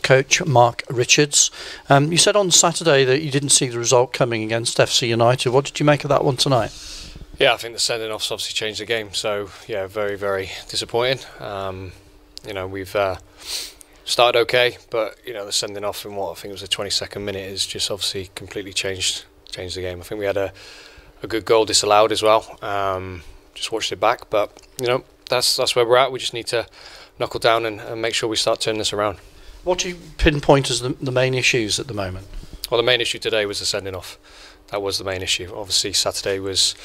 coach Mark Richards. You said on Saturday that you didn't see the result coming against FC United. What did you make of that one tonight? Yeah, I think the sending offs obviously changed the game. So yeah, very, very disappointing. We've started okay, but the sending off in what I think was the 22nd minute has just obviously completely changed the game. I think we had a good goal disallowed as well. Just watched it back, but that's where we're at. We just need to knuckle down and make sure we start turning this around. What do you pinpoint as the main issues at the moment? Well, the main issue today was the sending off. That was the main issue. Obviously, Saturday was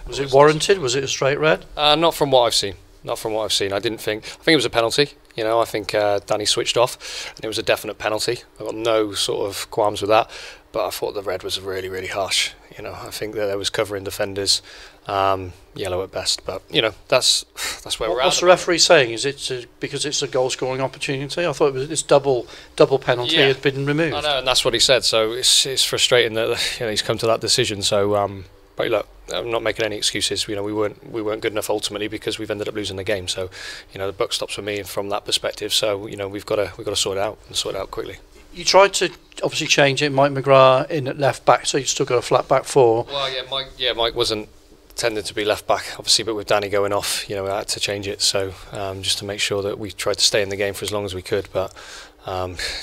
it warranted? Was it a straight red? Not from what I've seen. Not from what I've seen. I think it was a penalty. I think Danny switched off, and it was a definite penalty. I've got no sort of qualms with that. But I thought the red was really, really harsh. I think that there was covering defenders, yellow at best. But that's where we're at. What's the referee saying? Is it because it's a goal scoring opportunity? I thought it was this double penalty had been removed. I know, and that's what he said. So it's frustrating that he's come to that decision. So, but look, I'm not making any excuses. We weren't good enough ultimately because we've ended up losing the game. So the buck stops with me from that perspective. So we've got to sort it out and sort it out quickly. You tried to obviously change it. Mike McGrath in at left back, so you still got a flat back four. Well, Mike wasn't tended to be left back, obviously, but with Danny going off, we had to change it. So just to make sure that we tried to stay in the game for as long as we could, but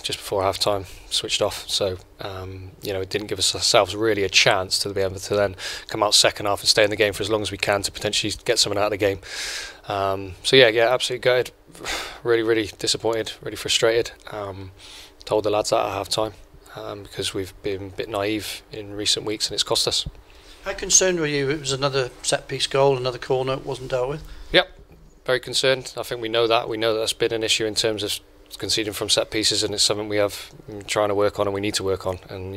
just before half time, switched off. So it didn't give ourselves really a chance to be able to then come out second half and stay in the game for as long as we can to potentially get someone out of the game. Absolutely gutted, really, really disappointed, really frustrated. Told the lads that at half time because we've been a bit naive in recent weeks and it's cost us. How concerned were you? It was another set piece goal, another corner wasn't dealt with. Yep, very concerned. I think we know that that's been an issue in terms of conceding from set pieces, and it's something we have trying to work on and we need to work on, and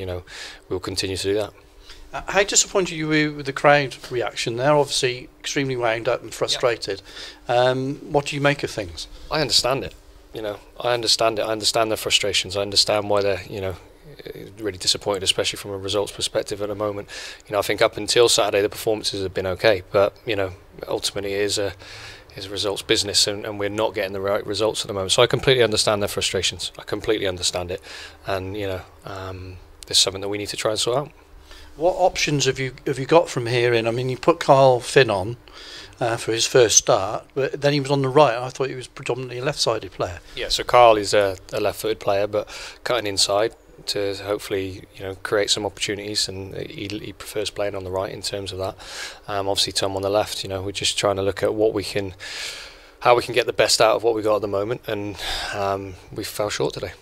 we'll continue to do that. How disappointed you were with the crowd reaction? They're obviously extremely wound up and frustrated. What do you make of things? I understand it. I understand it. I understand their frustrations. I understand why they're, really disappointed, especially from a results perspective at the moment. I think up until Saturday the performances have been okay, but ultimately it is a results business, and we're not getting the right results at the moment. So I completely understand their frustrations. I completely understand it, and there's something that we need to try and sort out. What options have you got from here in? I mean, you put Kyle Finn on for his first start, but then he was on the right. I thought he was predominantly a left-sided player. Yeah, so Kyle is a left-footed player, but cutting inside to hopefully create some opportunities, and he prefers playing on the right in terms of that. Obviously Tom on the left. We're just trying to look at how we can get the best out of what we got at the moment, and we fell short today.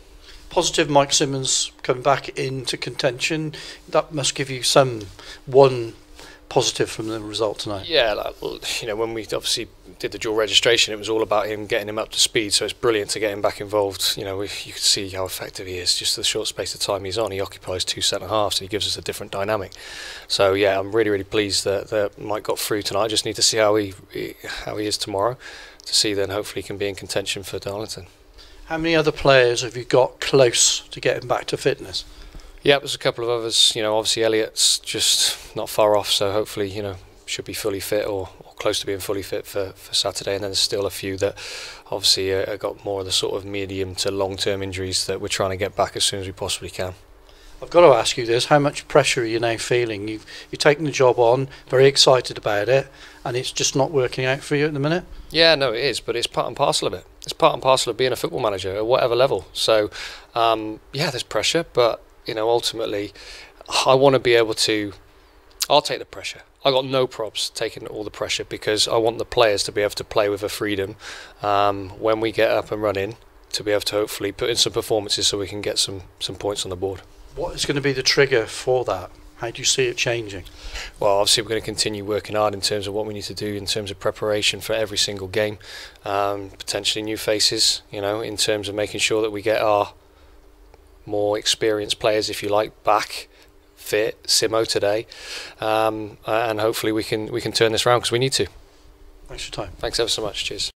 Positive Mike Simmons coming back into contention. That must give you one positive from the result tonight. Yeah, when we obviously did the dual registration, it was all about getting him up to speed. So it's brilliant to get him back involved. You could see how effective he is. Just the short space of time he's on, he occupies two centre halves, and he gives us a different dynamic. So yeah, I'm really, really pleased that Mike got through tonight. I just need to see how he is tomorrow, to see then hopefully he can be in contention for Darlington. How many other players have you got close to getting back to fitness? Yeah, there's a couple of others. Obviously Elliot's just not far off, so hopefully should be fully fit or close to being fully fit for Saturday. And then there's still a few that obviously got more of the sort of medium to long-term injuries that we're trying to get back as soon as we possibly can. I've got to ask you this: how much pressure are you now feeling? You've taken the job on, very excited about it, and it's just not working out for you at the minute? Yeah, no, it is, but it's part and parcel of it. It's part and parcel of being a football manager at whatever level. So there's pressure, but ultimately I want to be able to, I'll take the pressure. I got no probs taking all the pressure, because I want the players to be able to play with a freedom when we get up and running, to be able to hopefully put in some performances so we can get some points on the board. What is going to be the trigger for that? How do you see it changing? Well, obviously we're going to continue working hard in terms of what we need to do in terms of preparation for every single game, potentially new faces, in terms of making sure that we get our more experienced players, if you like, back fit. Simo today, and hopefully we can turn this around, because we need to. Thanks for your time. Thanks ever so much. Cheers.